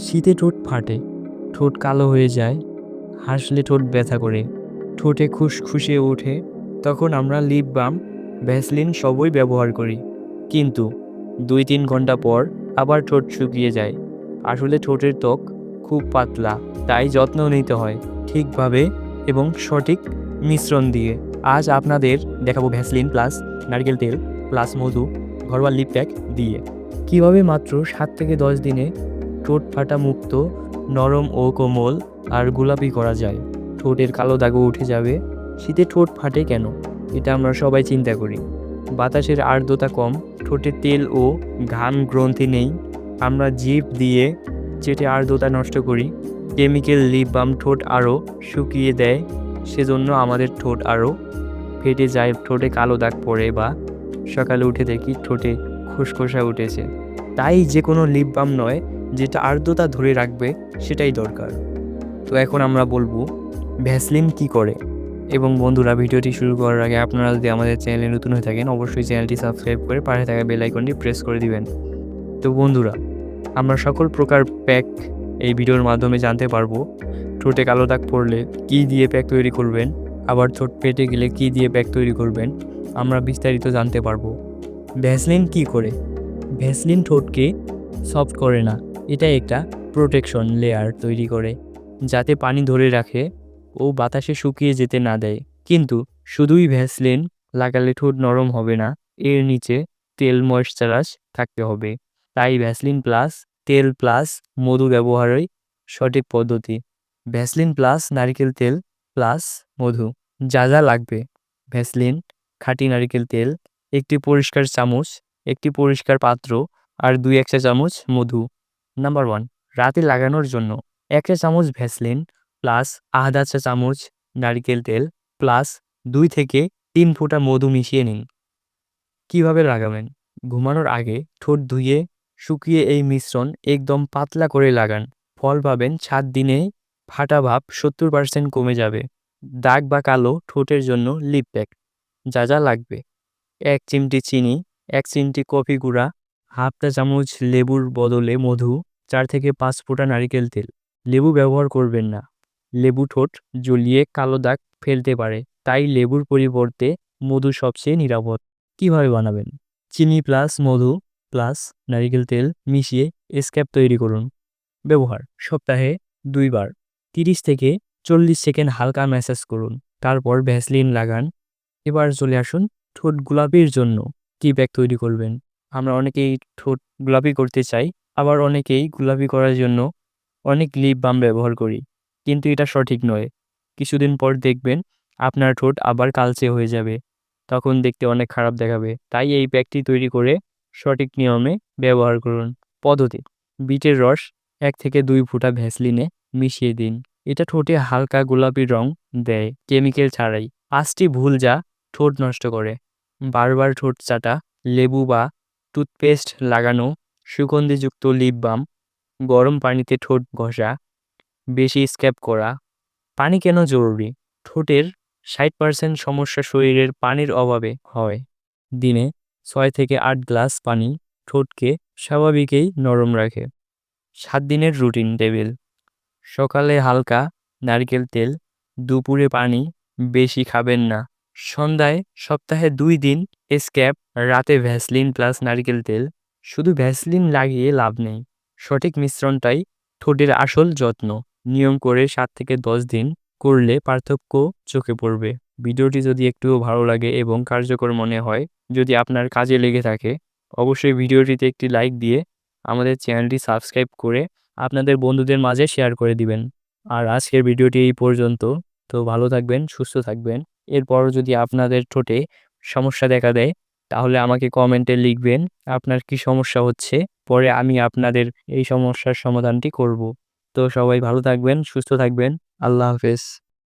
শীতে ঠোঁট ফাটে, ঠোঁট কালো হয়ে যায়, হাসলে ঠোঁট ব্যথা করে, ঠোঁটে খুশখুশে ওঠে, তখন আমরা লিপ বাম, ভ্যাসলিন সবই ব্যবহার করি। কিন্তু 2-3 ঘন্টা পর আবার ঠোঁট শুকিয়ে যায়। আসলে ঠোঁটের ত্বক খুব পাতলা, তাই যত্ন নিতে হয় ঠিকভাবে এবং সঠিক মিশ্রণ দিয়ে। আজ আপনাদের দেখাবো ভ্যাসলিন প্লাস নারকেল তেল প্লাস মধু ঘরোয়া লিপ প্যাক দিয়ে কীভাবে মাত্র 7 থেকে 10 দিনে ঠোঁট ফাটা মুক্ত, নরম ও কোমল আর গোলাপি করা যায়। ঠোঁটের কালো দাগও উঠে যাবে। শীতে ঠোঁট ফাটে কেন, এটা আমরা সবাই চিন্তা করি। বাতাসের আর্দ্রতা কম, ঠোঁটে তেল ও ঘাম গ্রন্থি নেই, আমরা জিভ দিয়ে চেটে আর্দ্রতা নষ্ট করি। কেমিক্যাল লিপ বাম ঠোঁট আরও শুকিয়ে দেয়, সেজন্য আমাদের ঠোঁট আরও ফেটে যায়, ঠোঁটে কালো দাগ পড়ে বা সকালে উঠে দেখি ঠোঁটে খসখসা উঠেছে। তাই যে কোনো লিপ বাম নয়, যেটা আর্দ্রতা ধরে রাখবে সেটাই দরকার। তো এখন আমরা বলবো ভ্যাসলিন কি করে। এবং বন্ধুরা, ভিডিওটি শুরু করার আগে আপনারা যদি আমাদের চ্যানেলে নতুন হয়ে থাকেন অবশ্যই চ্যানেলটি সাবস্ক্রাইব করে পাশে থাকা বেল আইকনটি প্রেস করে দিবেন। তো বন্ধুরা, আমরা সকল প্রকার প্যাক এই ভিডিওর মাধ্যমে জানতে পারবো। ঠোঁটে কালো দাগ পড়লে কী দিয়ে প্যাক তৈরি করবেন, আবার ঠোঁট ফেটে গেলে কী দিয়ে প্যাক তৈরি করবেন, আমরা বিস্তারিত জানতে পারবো। ভ্যাসলিন কি করে? ভ্যাসলিন ঠোঁটকে সফট করে না, এটা একটা প্রোটেকশন লেয়ার তৈরি করে যাতে পানি ধরে রাখে ও বাতাসে শুকিয়ে যেতে না দেয়। কিন্তু শুধুই ভ্যাসলিন লাগালে ঠোঁট নরম হবে না, এর নিচে তেল ময়েশ্চারাইজ থাকতে হবে। তাই ভ্যাসলিন প্লাস তেল প্লাস মধু ব্যবহারই সঠিক পদ্ধতি। ভ্যাসলিন প্লাস নারকেল তেল প্লাস মধু। যা যা লাগবে: ভ্যাসলিন, খাঁটি নারকেল তেল, একটি পরিষ্কার চামচ, একটি পরিষ্কার পাত্র আর 2 চা চামচ মধু। নাম্বার 1, রাতে লাগানোর জন্য 1 চা চামচ ভ্যাসলিন প্লাস আধা চা চামচ নারকেল তেল প্লাস 2 থেকে 3 ফোঁটা মধু মিশিয়ে নিন। কিভাবে লাগাবেন? ঘুমানোর আগে ঠোঁট ধুয়ে শুকিয়ে এই মিশ্রণ একদম পাতলা করে লাগান। ফল পাবেন 7 দিনে, ফাটা ভাব 70% কমে যাবে। দাগ বা কালো ঠোঁটের জন্য লিপ প্যাক। যা যা লাগবে: 1 চিমটি চিনি, 1 চিমটি কফি গুঁড়া, হাফ চা চামচ লেবুর বদলে মধু, 4 থেকে 5 ফোঁটা নারকেল তেল। লেবু ব্যবহার করবেন না, লেবু ঠোঁট জ্বলিয়ে কালো দাগ ফেলতে পারে, তাই লেবুর পরিবর্তে মধু সবচেয়ে নিরাপদ। কিভাবে বানাবেন? চিনি প্লাস মধু প্লাস নারকেল তেল মিশিয়ে স্ক্যাব তৈরি করুন। ব্যবহার: সপ্তাহে 2 বার, 30 থেকে 40 সেকেন্ড হালকা ম্যাসাজ করুন, তারপর ভ্যাসলিন লাগান। এবার চলে আসুন ঠোঁট গোলাপির জন্য কি প্যাক তৈরি করবেন। আমরা অনেকেই ঠোঁট গোলাপি করতে চাই, আবার অনেকেই গোলাপি করার জন্য অনেক লিপ বাম ব্যবহার করি, কিন্তু এটা সঠিক নয়। কিছুদিন পর দেখবেন আপনার ঠোঁট আবার কালচে হয়ে যাবে, তখন দেখতে অনেক খারাপ দেখাবে। তাই এই প্যাকটি তৈরি করে সঠিক নিয়মে ব্যবহার করুন। পদ্ধতি: বিটের রস 1 থেকে 2 ফোঁটা ভ্যাসলিনে মিশিয়ে দিন, এটা ঠোঁটে হালকা গোলাপি রং দেয়, কেমিক্যাল ছাড়াই। 5টি ভুল যা ঠোঁট নষ্ট করে: বারবার ঠোঁট চাটা, লেবু বা টুথপেস্ট লাগানো, সুগন্ধিযুক্ত লিপ বাম, গরম পানিতে ঠোঁট ঘষা, বেশি স্ক্যাব করা। পানি কেন জরুরি? ঠোঁটের 60% সমস্যা শরীরের পানির অভাবে হয়। দিনে 6 থেকে 8 গ্লাস পানি ঠোঁটকে স্বাভাবিকই নরম রাখে। 7 দিনের রুটিন টেবিল: সকালে হালকা নারকেল তেল, দুপুরে পানি, বেশি খাবেন না। সন্ধ্যায় সপ্তাহে 2 দিন স্ক্যাব, রাতে ভ্যাসলিন প্লাস নারকেল তেল। শুধু ভ্যাসলিন লাগিয়ে লাভ নেই, সঠিক মিশ্রণটাই ঠোঁটের আসল যত্ন। নিয়ম করে 7 থেকে 10 দিন করলে পার্থক্য চোখে পড়বে। ভিডিওটি যদি একটুও ভালো লাগে এবং কার্যকর মনে হয়, যদি আপনার কাজে লেগে থাকে, অবশ্যই ভিডিওটিতে একটি লাইক দিয়ে আমাদের চ্যানেলটি সাবস্ক্রাইব করে আপনাদের বন্ধুদের মাঝে শেয়ার করে দিবেন। আর আজকের ভিডিওটি এই পর্যন্ত। তো ভালো থাকবেন, সুস্থ থাকবেন। এরপরও যদি আপনাদের ঠোঁটে সমস্যা দেখা দেয় তাহলে আমাকে কমেন্টে লিখবেন আপনার কি সমস্যা হচ্ছে, পরে আমি আপনাদের এই সমস্যার সমাধানটি করব। তো সবাই ভালো থাকবেন, সুস্থ থাকবেন। আল্লাহ হাফেজ।